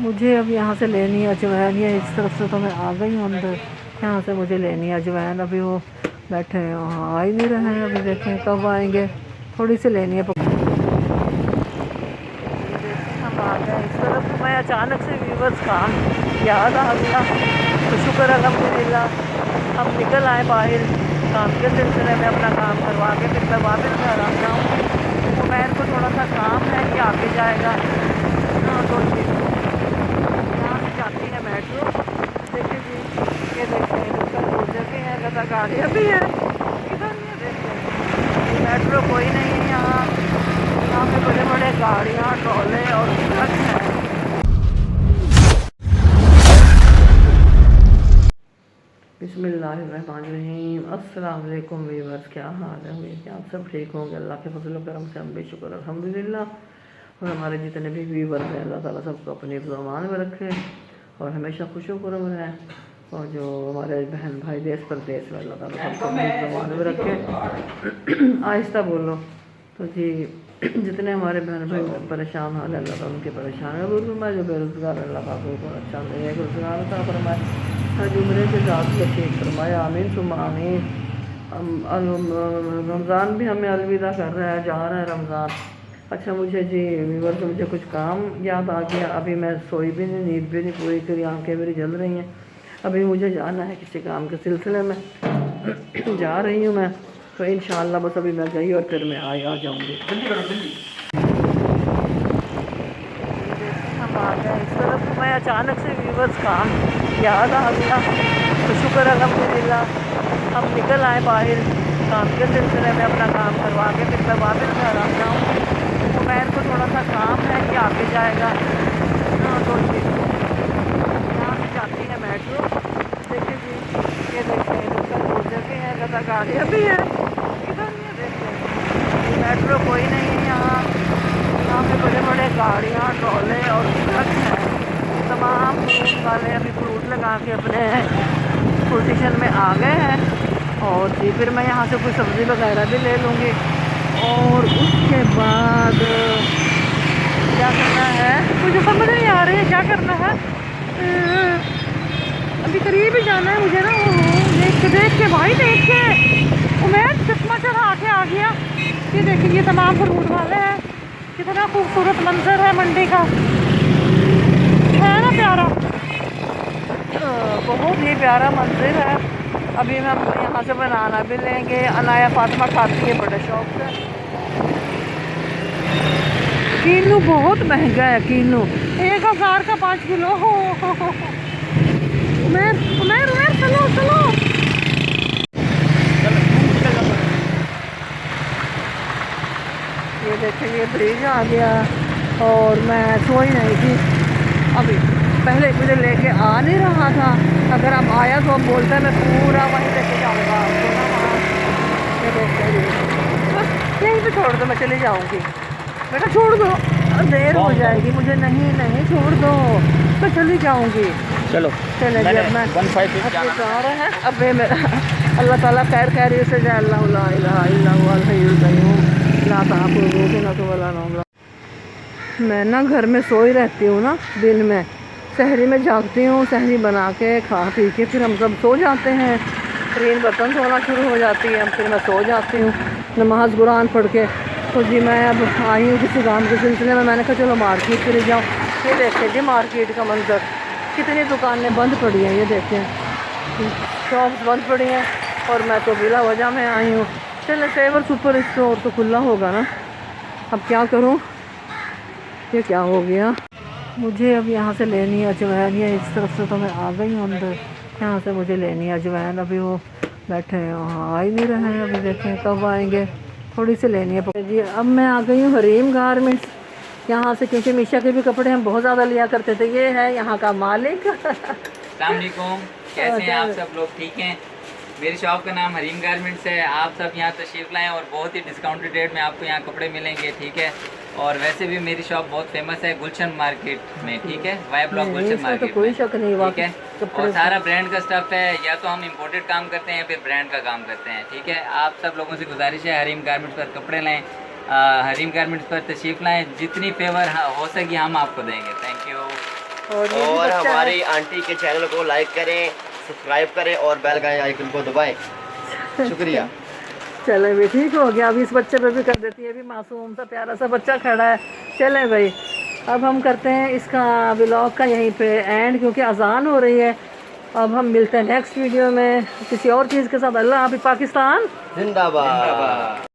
मुझे अब यहाँ से लेनी है अजवाइन। ये इस तरफ से तो मैं आ गई हूँ अंदर। यहाँ से मुझे लेनी है अजवाइन। अभी वो बैठे हैं वहाँ, आ ही नहीं रहे हैं। अभी देखें कब आएंगे। थोड़ी सी लेनी है। हम आ गए इस तरफ। तो मैं अचानक से व्यूवर्स काम याद आ गया, तो शुक्र अल्हम्दुलिल्लाह हम निकल आए बाहर काम के सिलसिले में। अपना काम करवा के फिर मैं वापस घर आ जाऊँगी। उमैर को थोड़ा सा काम है कि आगे जाएगा। हाँ, तो यहाँ से जाती है मेट्रो। देखिए जी, ये देखिए इधर दो जगह है, गदा गाड़ियाँ भी हैं इधर। ये देखिए मेट्रो कोई नहीं है यहाँ पे बड़े बड़े गाड़ियाँ, ट्रॉले और ट्रक हैं। बिस्मिल्लाहिर्रहमानिर्रहीम। अस्सलाम वालेकुम व्यूअर्स, क्या हाल है? उम्मीद है आप सब ठीक होंगे। अल्लाह के फजल व करम से हम भी शुक्र अल्हम्दुलिल्लाह। और हमारे जितने भी व्यूअर्स हैं, अल्लाह ताला सबको अपने ज़मान में रखे और हमेशा खुशनुमा रहें। और जो हमारे बहन भाई देश परदेश में, अल्लाह ताला सबको अपने ज़मान में रखे। आहिस्ता बोलो। तो जी, जितने हमारे बहन भाई परेशान हाल है, अल्लाह ताला उनके परेशानियाँ दूर फरमाए। जो बेरोज़गार है, अल्लाह पाक उनको अच्छा एक रोज़गार अता फरमाए। हज उम्रे के ज़ात नसीब फरमाए। आमीन सुम्मा आमीन। रमज़ान भी हमें अलविदा कर रहा है, जा रहा है रमज़ान। अच्छा, मुझे जी व्यूअर्स, मुझे कुछ काम याद आ गया। अभी मैं सोई भी नहीं, नींद भी नहीं पूरी करी, आंखें मेरी जल रही हैं। अभी मुझे जाना है किसी काम के सिलसिले में। जा रही हूँ मैं, तो इंशाअल्लाह बस अभी मैं गई और फिर मैं आ जाऊँगी। जल्दी करो जल्दी। हम आ गए इस तरफ। तो मैं अचानक से व्यूअर्स काम याद आ गया, तो शुक्र अल्हम्दुलिल्लाह हम निकल आए बाहर काम के सिलसिले में। अपना काम करवा के फिर मैं वापस घर आ जाऊँगी। उमैर को थोड़ा सा काम है कि आगे जाएगा। हाँ, तो यहाँ से जाती है मेट्रो। देखिए जी, ये देखिए इधर दो जगह है, गदा गाड़ियाँ भी हैं इधर। ये देखिए मेट्रो कोई नहीं है यहाँ पे बड़े बड़े गाड़ियाँ, ट्रॉले और ट्रक हैं। तमाम फ्रूट वाले अभी फ्रूट लगा के अपने पोजीशन में आ गए हैं। और जी फिर मैं यहाँ से कोई सब्ज़ी वगैरह भी ले लूँगी। और उसके बाद क्या करना है मुझे समझ नहीं आ रही है, क्या करना है। अभी करीब ही जाना है मुझे ना। देख के भाई, देख के उमैर चश्मा चढ़ा के आ गया। ये देखिए, ये तमाम फ्रूट वाले हैं। कितना खूबसूरत मंजर है मंडी का, है ना प्यारा। बहुत ही प्यारा मंजर है। अभी हम यहाँ से बनाना भी लेंगे। अनाया फातिमा खाती है बड़े शौक से। कीनू बहुत महंगा है, कीनू 1000 का 5 किलो हो। उमैर उमैर उमैर, चलो चलो। ये देखिए, ये ब्रिज आ गया। और मैं सोई नहीं थी अभी। पहले मुझे लेके आ नहीं रहा था। अगर अब आया तो अब बोलता है मैं पूरा वहीं लेके जाऊँगा आपको ना वहाँ। ये देखिए, बस यहीं पे छोड़ दो, मैं चली जाऊँगी। बेटा छोड़ दो, देर हो जाएगी मुझे। नहीं नहीं, छोड़ दो, मैं चली जाऊँगी। चलो चले जी, अब मैं 15 जा रहे हैं। अब मेरा अल्लाह ताला खैर खैरियत से जाए। अल्लाह ला इलाहा इल्ला हुवल हय्युल क़य्यूम ला ताखुज़ुहु सिनतुन वला नौम। मैं ना घर में सोई रहती हूँ ना, दिन में सहरी में जागती हूँ। सहरी बना के खा पी के फिर हम सब सो जाते हैं। ट्रेन बर्तन सोना शुरू हो जाती है, फिर मैं सो जाती हूँ नमाज कुरान पढ़ के। तो जी मैं अब आई हूँ किसी काम के सिलसिले में। मैंने कहा चलो मार्केट चले जाऊँ। ये देखिए जी मार्केट का मंजर, कितनी दुकानें बंद पड़ी हैं। ये देखें, शॉप्स बंद पड़ी हैं और मैं तो बिला वजह में आई हूँ। चले सेवर सुपर स्टोर तो खुला होगा ना। अब क्या करूँ, ये क्या हो गया। मुझे अब यहाँ से लेनी है अजवाइन। ये इस तरफ से तो मैं आ गई हूँ अंदर। यहाँ से मुझे लेनी है अजवाइन। अभी वो बैठे हैं वहाँ, आ ही नहीं रहे हैं। अभी देखें कब आएंगे। थोड़ी सी लेनी है जी। अब मैं आ गई हूँ हरीम गारमेंट्स यहाँ से, क्योंकि मीशा के भी कपड़े हम बहुत ज़्यादा लिया करते थे। ये है यहाँ का मालिक। अस्सलाम वालेकुम, कैसे हैं आप सब लोग? ठीक हैं। मेरी शॉप का नाम हरीम गारमेंट्स है। आप सब यहाँ तशरीफ़ लाएँ और बहुत ही डिस्काउंटेड रेट में आपको यहाँ कपड़े मिलेंगे, ठीक है। और वैसे भी मेरी शॉप बहुत फेमस है गुलशन मार्केट में, ठीक है। वाई ब्लॉक गुलशन मार्केट तो कोई शक नहीं, ठीक है। और सारा ब्रांड का स्टफ़ है, या तो हम इम्पोर्टेड काम करते हैं या फिर ब्रांड का काम करते हैं, ठीक है। आप सब लोगों से गुजारिश है हरीम गारमेंट्स पर कपड़े लाएँ, हरीम गारमेंट्स पर तशरीफ़ लाएँ। जितनी फेवर हो सके हम आपको देंगे। Thank you. और ये भी और बच्चा है। हमारी आंटी के चैनल को लाइक करें, सब्सक्राइब करें और बेल का आइकन को दबाएं। शुक्रिया। चले भी ठीक हो गया, अभी इस बच्चे पे भी कर देती है, अभी मासूम सा प्यारा सा बच्चा खड़ा है। चलें भाई, अब हम करते हैं इसका व्लॉग का यहीं पे एंड, क्योंकि अजान हो रही है। अब हम मिलते हैं नेक्स्ट वीडियो में किसी और चीज़ के साथ। अल्लाह हाफिज़। पाकिस्तान जिंदाबाद। जिंदाबाद।